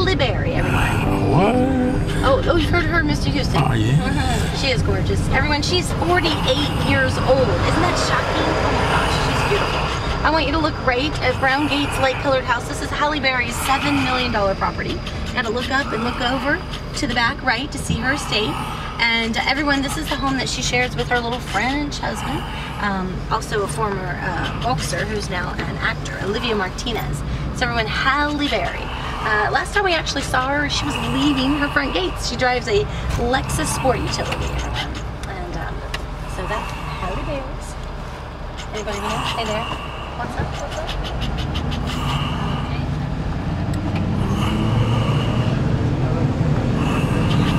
Halle Berry, everyone. What? Oh, you've heard her, Mr. Houston. Oh, yeah. She is gorgeous. Everyone, she's 48 years old. Isn't that shocking? Oh my gosh, she's beautiful. I want you to look right at Brown Gates light-colored house. This is Halle Berry's $7 million property. You gotta look up and look over to the back right to see her estate. And everyone, this is the home that she shares with her little French husband, also a former boxer who's now an actor, Olivia Martinez. So everyone, Halle Berry. Last time we actually saw her, she was leaving her front gates. She drives a Lexus sport utility, and so that's Halle Berry's. Anybody know? Hey there. What's up? What's up? Okay.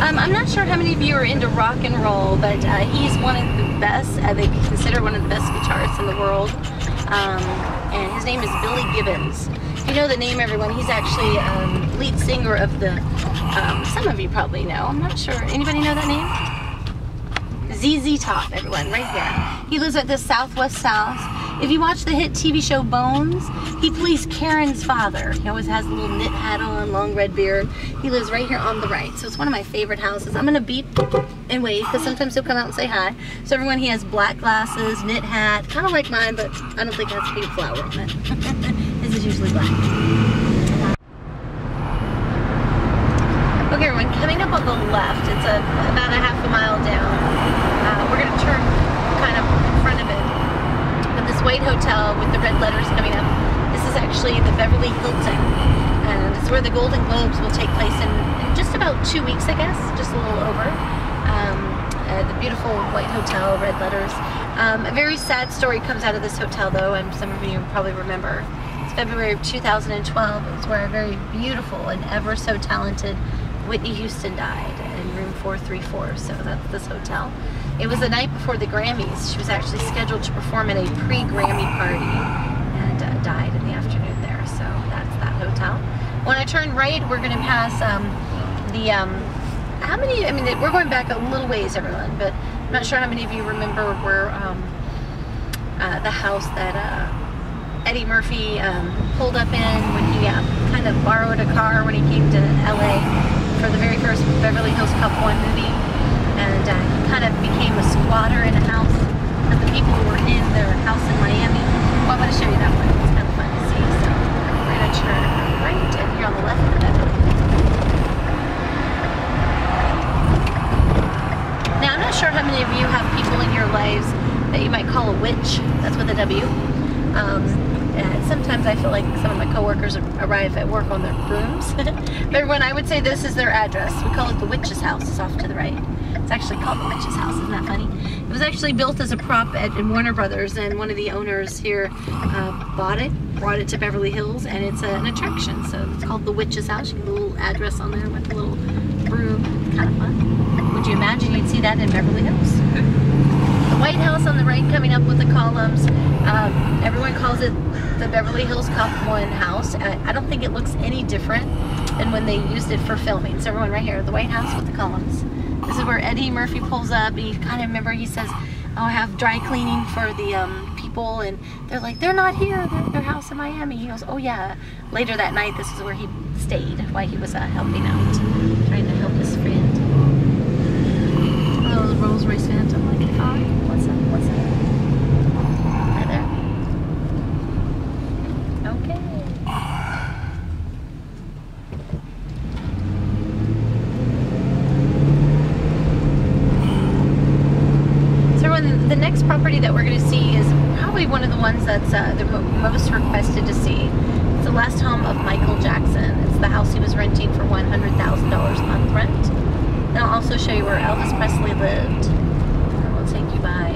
I'm not sure how many of you are into rock and roll, but he's one of the best. They consider one of the best guitarists in the world, and his name is Billy Gibbons. If you know the name, everyone, he's actually lead singer of the, some of you probably know, I'm not sure, anybody know that name? ZZ Top, everyone, right there. He lives at the Southwest South. If you watch the hit TV show Bones, he plays Karen's father. He always has a little knit hat on, long red beard. He lives right here on the right, so it's one of my favorite houses. I'm gonna beep and wave, because sometimes he'll come out and say hi. So everyone, he has black glasses, knit hat, kind of like mine, but I don't think it has a pink flower on it. His is usually black. Okay, everyone, coming up on the left, it's about a half a mile down. We're gonna turn kind of in front of it. But this white hotel with the red letters coming up, this is actually the Beverly Hilton. And it's where the Golden Globes will take place in just about 2 weeks, I guess, just a little over. The beautiful white hotel, red letters. A very sad story comes out of this hotel, though, and some of you probably remember. It's February of 2012. It was where a very beautiful and ever so talented Whitney Houston died in room 434, so that's this hotel. It was the night before the Grammys. She was actually scheduled to perform at a pre-Grammy party and died in the afternoon there, so that's that hotel. When I turn right, we're going to pass how many, I mean, we're going back a little ways, everyone, but I'm not sure how many of you remember where the house that Eddie Murphy pulled up in when he kind of borrowed a car when he came to LA for the very first Beverly Hills Cop 1 movie, and he kind of became a squatter in a house of the people who were in their house in Miami. Well, I'm going to show you that one. It's kind of fun to see. So we're going to turn right, and you're on the left of that. Now, I'm not sure how many of you have people in your lives that you might call a witch. That's with a W. And sometimes I feel like some of my coworkers arrive at work on their brooms. But everyone, I would say this is their address. We call it the Witch's House. It's off to the right. It's actually called the Witch's House. Isn't that funny? It was actually built as a prop in Warner Brothers, and one of the owners here bought it, brought it to Beverly Hills, and it's an attraction. So it's called the Witch's House. You get a little address on there with a little broom. Kind of fun. Would you imagine you'd see that in Beverly Hills? The White House on the right coming up with the columns. Everyone calls it the Beverly Hills Cop 1 house. I don't think it looks any different than when they used it for filming. So everyone right here, the White House with the columns. This is where Eddie Murphy pulls up, and you kind of remember he says, oh, I have dry cleaning for the people, and they're like, they're not here, they're at their house in Miami. He goes, oh yeah. Later that night, this is where he stayed while he was helping out, trying to help his friend. Oh, the Rolls Royce Phantom, like, hi, what's up, what's up? Hi there. Okay. The next property that we're going to see is probably one of the ones that's the most requested to see. It's the last home of Michael Jackson. It's the house he was renting for $100,000 a month rent. And I'll also show you where Elvis Presley lived. And we'll take you by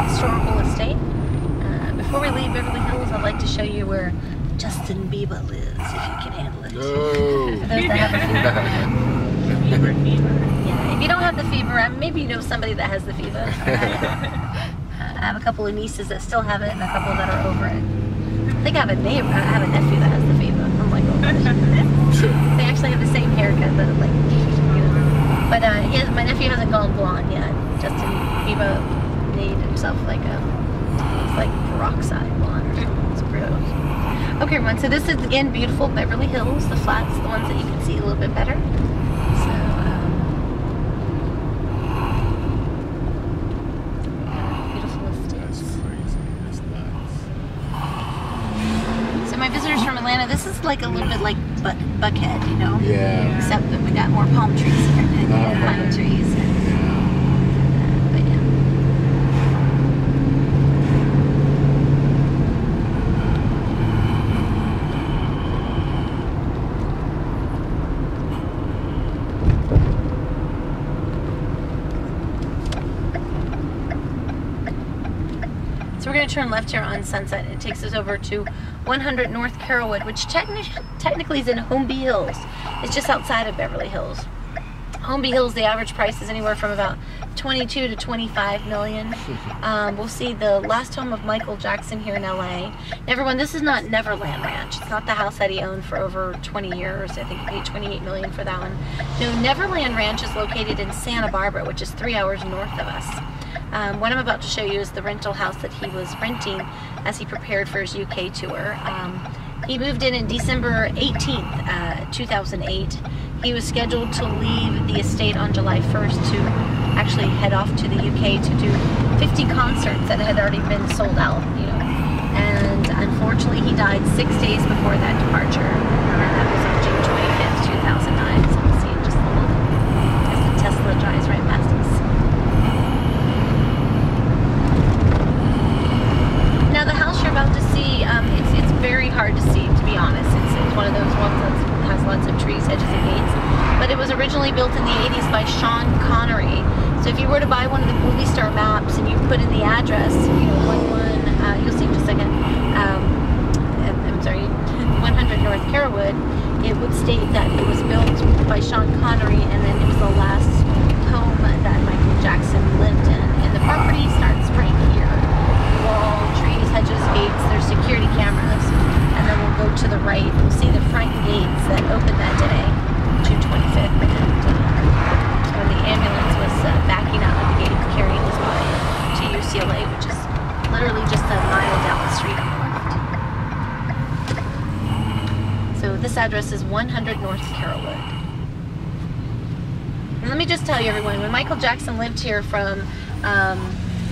historical estate. Before we leave Beverly Hills, I'd like to show you where Justin Bieber lives, if you can handle it. No. For those that have a fever. Yeah, if you don't have the fever, maybe you know somebody that has the fever. I have a couple of nieces that still have it, and a couple that are over it. I think I have a neighbor. I have a nephew that has the fever. I'm like, oh gosh. They actually have the same haircut, but like, you know. But my nephew hasn't gone blonde yet. Justin Bieber made himself like a, it's like peroxide blonde or something. It's gross. Okay, everyone, so this is, again, beautiful Beverly Hills, the flats, the ones that you can see a little bit better. So, beautiful estates. That's crazy. That's nuts. So my visitors from Atlanta, this is like a little bit like Buckhead, you know? Yeah. Except that we got more palm trees here, pine trees. But yeah. So we're going to turn left here on Sunset. It takes us over to 100 North Carrollwood, which technically is in Holmby Hills. It's just outside of Beverly Hills. Holmby Hills, the average price is anywhere from about 22 to 25 million. We'll see the last home of Michael Jackson here in LA. Everyone, this is not Neverland Ranch. It's not the house that he owned for over 20 years. I think he paid 28 million for that one. No, Neverland Ranch is located in Santa Barbara, which is 3 hours north of us. What I'm about to show you is the rental house that he was renting as he prepared for his UK tour. He moved in December 18th, 2008. He was scheduled to leave the estate on July 1st to actually head off to the UK to do 50 concerts that had already been sold out, you know. And unfortunately, he died 6 days before that departure. And that was on June 25th, 2009. So we'll see just a little as the Tesla drives right past us. Now the house you're about to see, it's very hard to see, to be honest. It's one of those ones that has lots of trees, hedges, and gates. But it was originally built in the 80s by Sean Connery. So if you were to buy one of the movie star maps and you put in the address, you know, you'll see in just a second, I'm sorry, 100 North Carrollwood, it would state that it was built by Sean Connery and then it was the last home that Michael Jackson lived in. And the property starts right here. Wall, trees, hedges, gates, there's security cameras. And then we'll go to the right. We'll see the front gates that opened that day, June 25th. And when the ambulance was backing out of the gates, carrying his body to UCLA, which is literally just a mile down the street on the left. So this address is 100 North Carrollwood. And let me just tell you, everyone, when Michael Jackson lived here from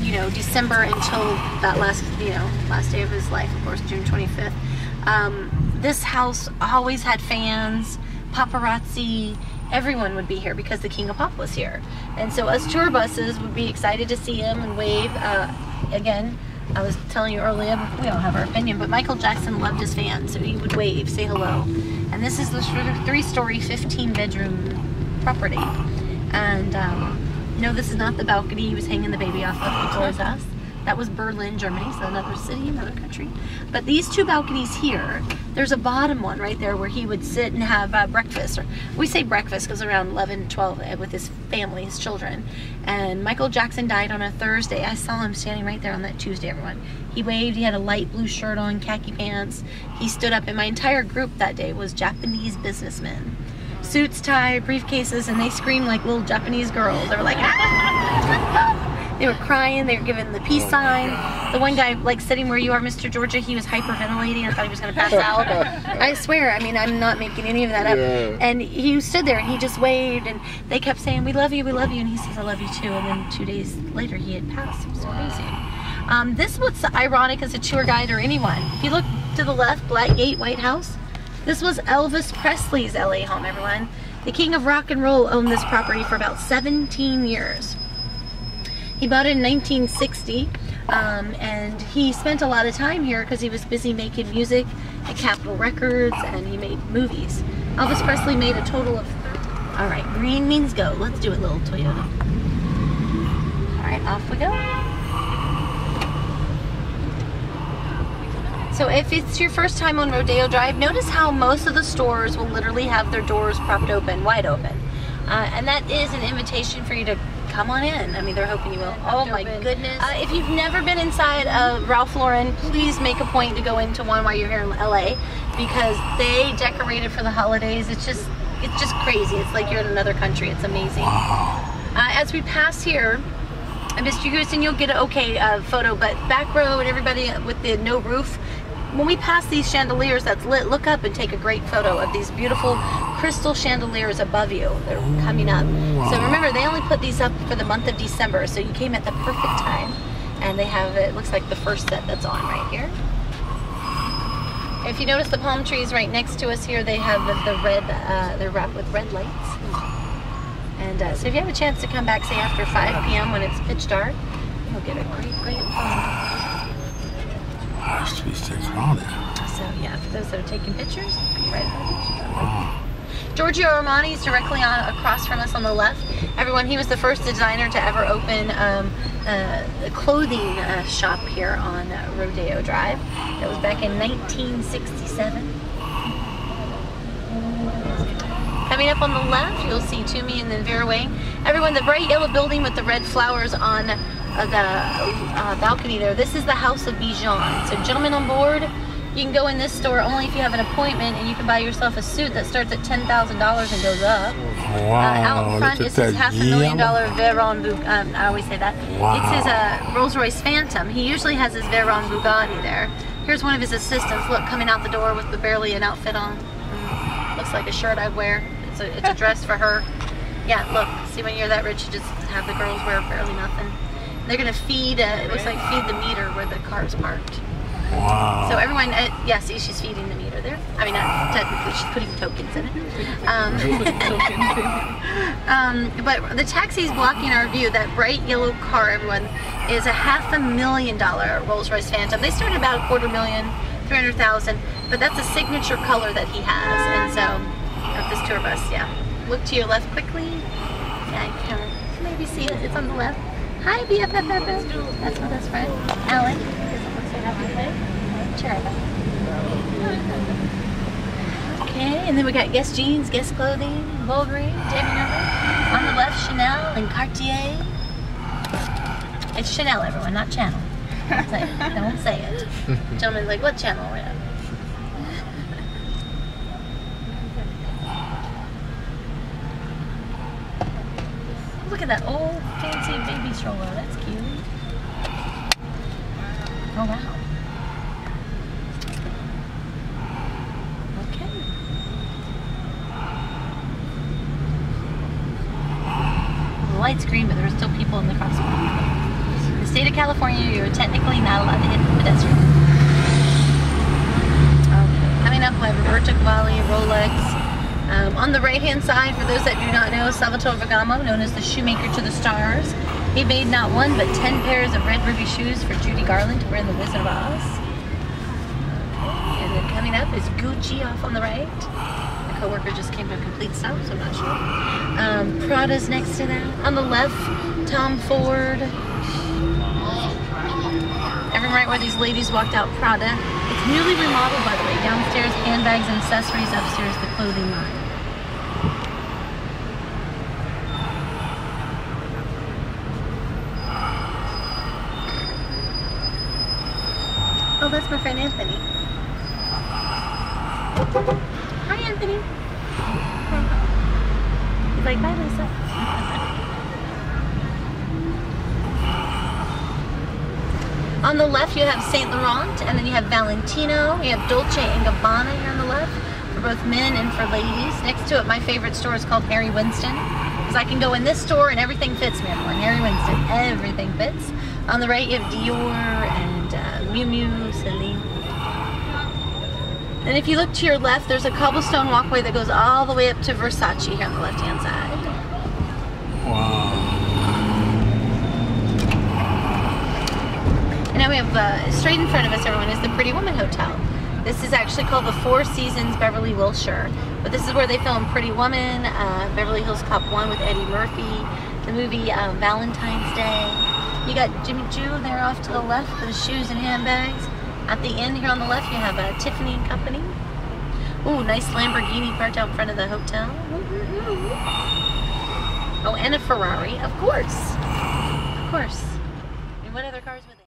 you know, December until that last day of his life, of course, June 25th. This house always had fans, paparazzi, everyone would be here because the King of Pop was here. And so us tour buses would be excited to see him and wave. Again, I was telling you earlier, we all have our opinion, but Michael Jackson loved his fans, so he would wave, say hello. And this is the 3-story, 15-bedroom property. And no, this is not the balcony he was hanging the baby off of before his house. That was Berlin, Germany, so another city, another country. But these two balconies here, there's a bottom one right there where he would sit and have breakfast. Or we say breakfast because around 11, 12 with his family, his children. And Michael Jackson died on a Thursday. I saw him standing right there on that Tuesday, everyone. He waved, he had a light blue shirt on, khaki pants. He stood up, and my entire group that day was Japanese businessmen. Suits, tie, briefcases, and they screamed like little Japanese girls. They were like, ah! They were crying, they were giving the peace sign. The one guy, like sitting where you are, Mr. Georgia, he was hyperventilating. I thought he was going to pass out. I swear, I mean, I'm not making any of that up. Yeah. And he stood there and he just waved, and they kept saying, we love you, and he says, I love you too. And then 2 days later, he had passed. It was amazing. This was ironic as a tour guide or anyone. If you look to the left, Black Gate, White House, this was Elvis Presley's LA home, everyone. The king of rock and roll owned this property for about 17 years. He bought it in 1960, and he spent a lot of time here because he was busy making music at Capitol Records, and he made movies. Elvis Presley made a total of... All right, green means go. Let's do it, little Toyota. All right, off we go. So if it's your first time on Rodeo Drive, notice how most of the stores will literally have their doors propped open, wide open. And that is an invitation for you to come on in. I mean, they're hoping you will. Oh my goodness. If you've never been inside Ralph Lauren, please make a point to go into one while you're here in LA, because they decorated for the holidays. It's just crazy. It's like you're in another country. It's amazing. As we pass here, Mr. Houston, you'll get an okay photo, but back row and everybody with the no roof, when we pass these chandeliers that's lit, look up and take a great photo of these beautiful crystal chandeliers above you. They're coming up. So remember, they only put these up for the month of December, so you came at the perfect time. And they have, it looks like the first set that's on right here. If you notice the palm trees right next to us here, they have the red, they're wrapped with red lights. And so if you have a chance to come back, say after 5 p.m. when it's pitch dark, you'll get a great photo. Has to be so crowded. So yeah, for those that are taking pictures, right wow. Giorgio Armani is directly across from us on the left. Everyone, he was the first designer to ever open a clothing shop here on Rodeo Drive. That was back in 1967. Coming up on the left, you'll see Toomey and then Vera Wang. Everyone, the bright yellow building with the red flowers on the balcony there, this is the House of Bijan. So gentlemen on board, you can go in this store only if you have an appointment, and you can buy yourself a suit that starts at $10,000 and goes up. Wow! Out front is his $500,000 Veyron Bugatti. I always say that. Wow. It's his Rolls-Royce Phantom. He usually has his Veyron Bugatti there. Here's one of his assistants. Look, coming out the door with barely an outfit on. Looks like a shirt I'd wear. It's a dress for her. Yeah, look. See, when you're that rich, you just have the girls wear barely nothing. They're gonna feed. It looks like feed the meter where the car is parked. Wow. So everyone, yeah, see, she's feeding the meter there. I mean, not technically, she's putting tokens in it. But the taxi's blocking our view. That bright yellow car, everyone, is a $500,000 Rolls-Royce Phantom. They started about $250,000, $300,000, but that's a signature color that he has. And so, of this tour bus, yeah. Look to your left quickly. Yeah, you can maybe see it. It's on the left. Hi, BFF. That's my best friend, Alan. Okay, and then we got Guess Jeans, Guess Clothing, Bulgari, Debbie Number. On the left, Chanel and Cartier. It's Chanel, everyone, not Channel. Don't say it. Gentlemen's like, what channel are we at? Look at that old fancy baby stroller. That's cute. Oh wow. Okay. The light's green, but there are still people in the crosswalk. In the state of California, you're technically not allowed to hit pedestrians. Okay. Coming up, we have Roberto Cavalli, Rolex. On the right-hand side, for those that do not know, Salvatore Ferragamo, known as the shoemaker to the stars. He made not one, but 10 pairs of red ruby shoes for Judy Garland to wear in The Wizard of Oz. Okay. And then coming up is Gucci off on the right. My coworker just came to a complete stop, so I'm not sure. Prada's next to that. On the left, Tom Ford. Everyone right where these ladies walked out, Prada. It's newly remodeled, by the way. Downstairs, handbags and accessories. Upstairs, the clothing line. Oh, that's my friend Anthony. Hi, Anthony. He's like, bye, Lisa. On the left, you have Saint Laurent, and then you have Valentino. You have Dolce & Gabbana here on the left, for both men and for ladies. Next to it, my favorite store is called Harry Winston, because I can go in this store and everything fits me, everyone. Harry Winston, everything fits. On the right, you have Dior and Miu Miu, Celine. And if you look to your left, there's a cobblestone walkway that goes all the way up to Versace here on the left-hand side. Wow. And now we have, straight in front of us, everyone, is the Pretty Woman Hotel. This is actually called the Four Seasons Beverly Wilshire. But this is where they filmed Pretty Woman, Beverly Hills Cop 1 with Eddie Murphy, the movie Valentine's Day. You got Jimmy Choo there off to the left for the shoes and handbags. At the end here on the left, you have Tiffany & Company. Ooh, nice Lamborghini parked out in front of the hotel. Oh, and a Ferrari, of course. Of course.